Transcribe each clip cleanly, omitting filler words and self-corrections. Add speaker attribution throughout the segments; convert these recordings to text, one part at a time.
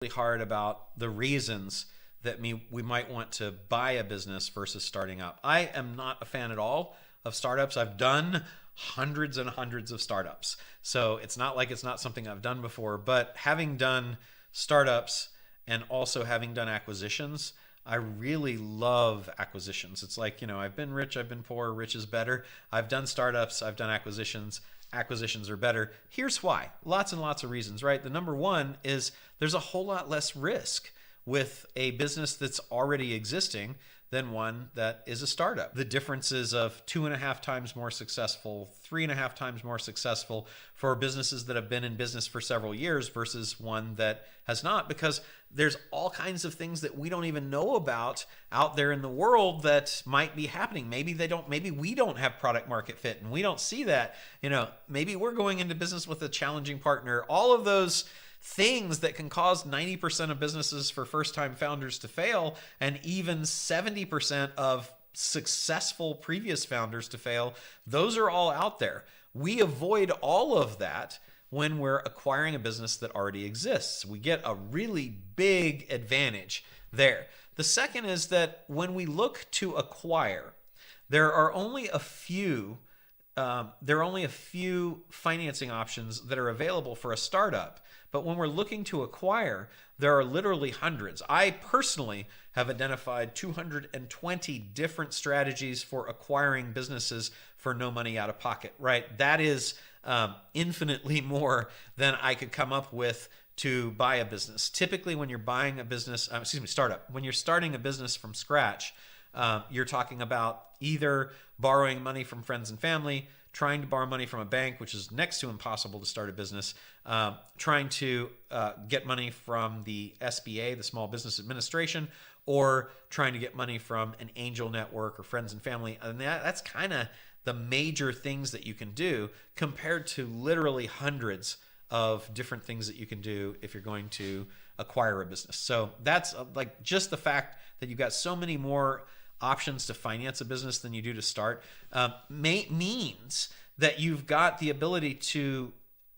Speaker 1: really hard about the reasons that we might want to buy a business versus starting up. I am not a fan at all of startups. I've done hundreds and hundreds of startups. So it's not like it's not something I've done before, but having done startups and also having done acquisitions, I really love acquisitions. It's like, I've been rich, I've been poor, rich is better. I've done startups, I've done acquisitions. Acquisitions are better. Here's why. Lots and lots of reasons, right? The number one is there's a whole lot less risk with a business that's already existing than one that is a startup. The differences of 2.5 times more successful, 3.5 times more successful for businesses that have been in business for several years versus one that has not, because there's all kinds of things that we don't even know about out there in the world that might be happening. Maybe we don't have product market fit and we don't see that. Maybe we're going into business with a challenging partner. All of those things that can cause 90% of businesses for first-time founders to fail, and even 70% of successful previous founders to fail, those are all out there. We avoid all of that when we're acquiring a business that already exists. We get a really big advantage there. The second is that when we look to acquire, there are only a few financing options that are available for a startup. But when we're looking to acquire, there are literally hundreds. I personally have identified 220 different strategies for acquiring businesses for no money out of pocket, right? That is infinitely more than I could come up with to buy a business. Typically, when you're buying a business, startup, when you're starting a business from scratch, you're talking about either borrowing money from friends and family, trying to borrow money from a bank, which is next to impossible to start a business, trying to get money from the SBA, the Small Business Administration, or trying to get money from an angel network or friends and family. And that's kind of the major things that you can do compared to literally hundreds of different things that you can do if you're going to acquire a business. So that's like just the fact that you've got so many more options to finance a business than you do to start means that you've got the ability to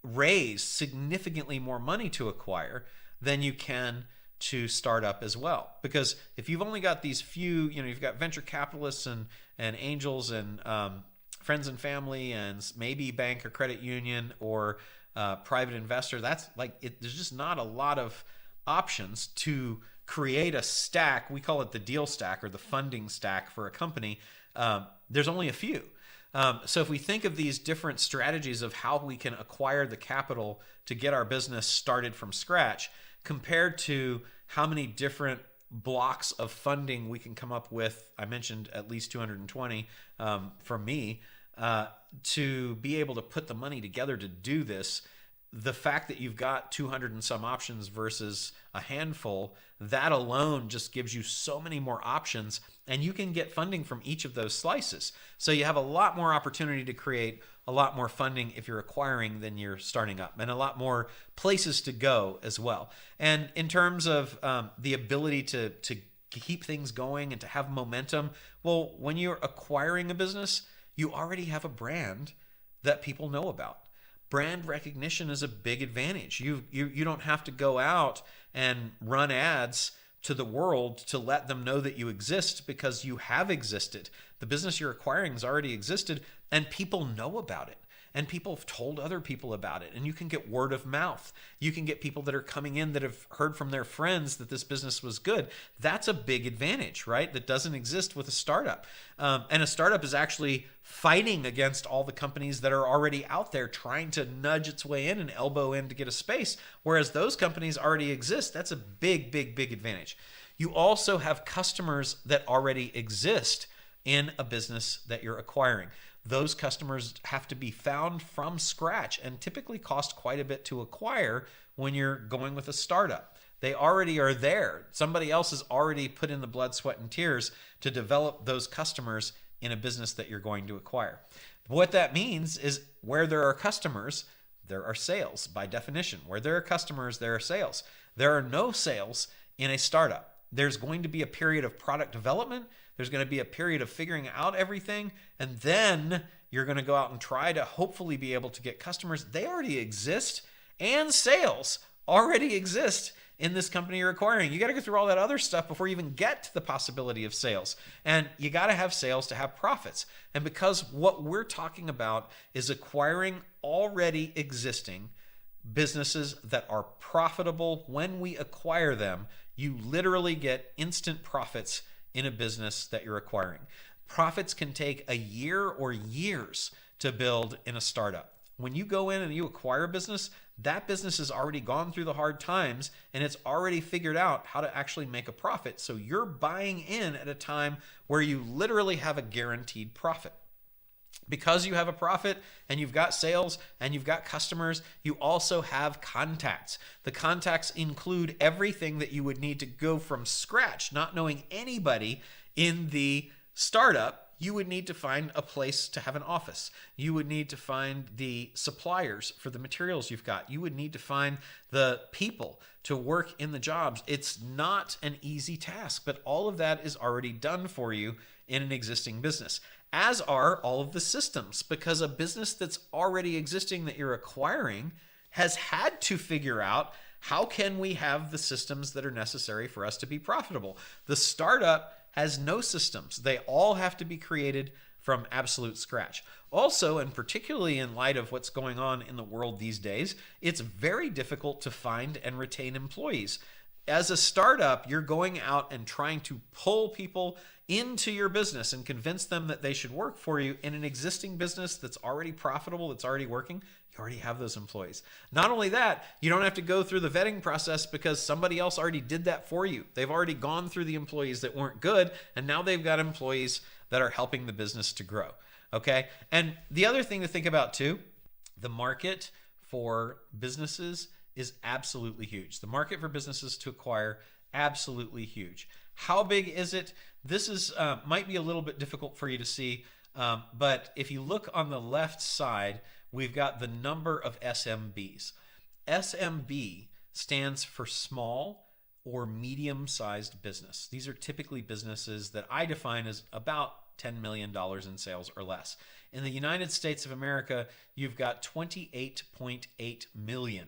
Speaker 1: raise significantly more money to acquire than you can to start up as well. Because if you've only got these few, you've got venture capitalists and angels and friends and family and maybe bank or credit union or private investor, that's like there's just not a lot of options to create a stack. We call it the deal stack or the funding stack for a company. There's only a few. So if we think of these different strategies of how we can acquire the capital to get our business started from scratch, compared to how many different blocks of funding we can come up with, I mentioned at least 220 from me, to be able to put the money together to do this. The fact that you've got 200 and some options versus a handful, that alone just gives you so many more options, and you can get funding from each of those slices. So you have a lot more opportunity to create a lot more funding if you're acquiring than you're starting up, and a lot more places to go as well. And in terms of the ability to keep things going and to have momentum, well, when you're acquiring a business, you already have a brand that people know about. Brand recognition is a big advantage. You don't have to go out and run ads to the world to let them know that you exist, because you have existed. The business you're acquiring has already existed, and people know about it. And people have told other people about it. And you can get word of mouth. You can get people that are coming in that have heard from their friends that this business was good. That's a big advantage, right? That doesn't exist with a startup. And a startup is actually fighting against all the companies that are already out there trying to nudge its way in and elbow in to get a space. Whereas those companies already exist. That's a big, big, big advantage. You also have customers that already exist in a business that you're acquiring. Those customers have to be found from scratch and typically cost quite a bit to acquire when you're going with a startup. They already are there. Somebody else has already put in the blood, sweat, and tears to develop those customers in a business that you're going to acquire. What that means is where there are customers, there are sales by definition. Where there are customers, there are sales. There are no sales in a startup. There's going to be a period of product development. There's going to be a period of figuring out everything, and then you're going to go out and try to hopefully be able to get customers. They already exist, and sales already exist in this company you're acquiring. You got to go through all that other stuff before you even get to the possibility of sales. And you got to have sales to have profits. And because what we're talking about is acquiring already existing businesses that are profitable, when we acquire them, you literally get instant profits in a business that you're acquiring. Profits can take a year or years to build in a startup. When you go in and you acquire a business, that business has already gone through the hard times and it's already figured out how to actually make a profit. So you're buying in at a time where you literally have a guaranteed profit. Because you have a profit and you've got sales and you've got customers, you also have contacts. The contacts include everything that you would need to go from scratch, not knowing anybody in the startup. You would need to find a place to have an office. You would need to find the suppliers for the materials you've got. You would need to find the people to work in the jobs. It's not an easy task, but all of that is already done for you in an existing business, as are all of the systems, because a business that's already existing that you're acquiring has had to figure out, how can we have the systems that are necessary for us to be profitable? The startup has no systems. They all have to be created from absolute scratch. Also, and particularly in light of what's going on in the world these days, it's very difficult to find and retain employees. As a startup, you're going out and trying to pull people into your business and convince them that they should work for you in an existing business that's already profitable, that's already working. You already have those employees. Not only that, you don't have to go through the vetting process because somebody else already did that for you. They've already gone through the employees that weren't good, and now they've got employees that are helping the business to grow. Okay? And the other thing to think about too, the market for businesses is absolutely huge. The market for businesses to acquire, absolutely huge. How big is it? This is might be a little bit difficult for you to see, but if you look on the left side, we've got the number of SMBs. SMB stands for small or medium-sized business. These are typically businesses that I define as about $10 million in sales or less. In the United States of America, you've got 28.8 million,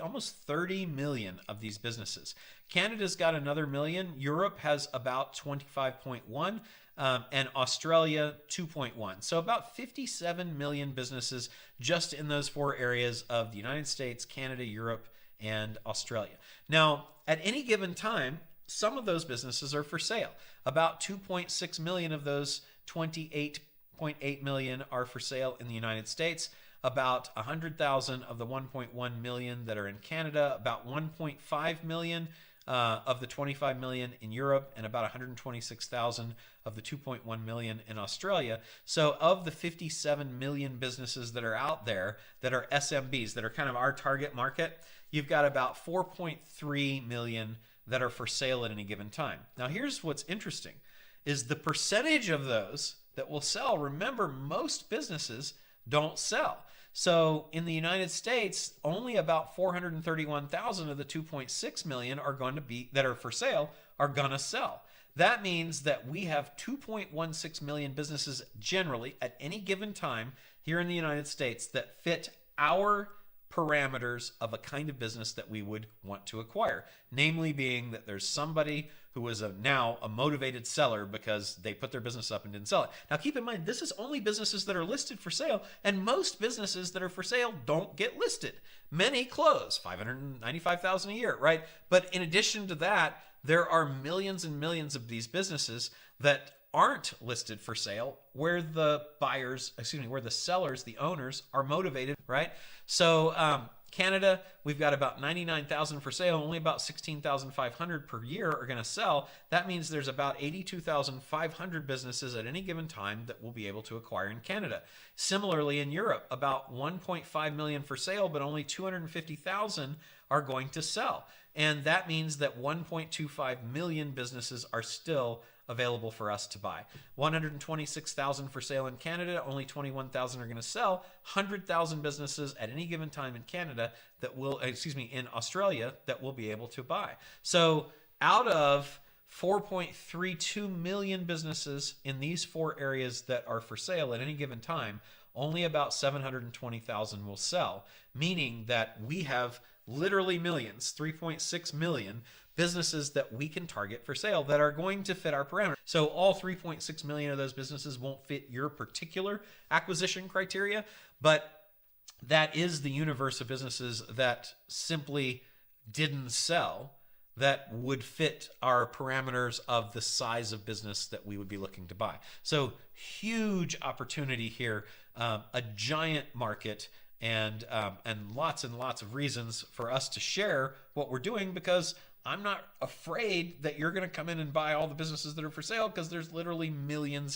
Speaker 1: almost 30 million of these businesses. Canada's got another million. Europe has about 25.1, and Australia 2.1. So about 57 million businesses just in those four areas of the United States, Canada, Europe, and Australia. Now, at any given time, some of those businesses are for sale. About 2.6 million of those 28.8 million are for sale in the United States. About 100,000 of the 1.1 million that are in Canada, about 1.5 million of the 25 million in Europe, and about 126,000 of the 2.1 million in Australia. So of the 57 million businesses that are out there that are SMBs, that are kind of our target market, you've got about 4.3 million that are for sale at any given time. Now here's what's interesting, is the percentage of those that will sell. Remember, most businesses don't sell. So in the United States, only about 431,000 of the 2.6 million are going to be, that are for sale, are going to sell. That means that we have 2.16 million businesses generally at any given time here in the United States that fit our parameters of a kind of business that we would want to acquire. Namely being that there's somebody who is now a motivated seller because they put their business up and didn't sell it. Now keep in mind, this is only businesses that are listed for sale, and most businesses that are for sale don't get listed. Many close, 595,000 a year, right? But in addition to that, there are millions and millions of these businesses that aren't listed for sale, where the sellers, the owners, are motivated, right? So Canada, we've got about 99,000 for sale, only about 16,500 per year are going to sell. That means there's about 82,500 businesses at any given time that we'll be able to acquire in Canada. Similarly, in Europe, about 1.5 million for sale, but only 250,000 are going to sell. And that means that 1.25 million businesses are still available for us to buy. 126,000 for sale in Canada, only 21,000 are going to sell. 100,000 businesses at any given time in Canada that will, in Australia, that will be able to buy. So out of 4.32 million businesses in these four areas that are for sale at any given time, only about 720,000 will sell, meaning that we have literally millions, 3.6 million businesses that we can target for sale that are going to fit our parameters. So all 3.6 million of those businesses won't fit your particular acquisition criteria, but that is the universe of businesses that simply didn't sell that would fit our parameters of the size of business that we would be looking to buy. So huge opportunity here, a giant market, and lots of reasons for us to share what we're doing, because I'm not afraid that you're going to come in and buy all the businesses that are for sale, because there's literally millions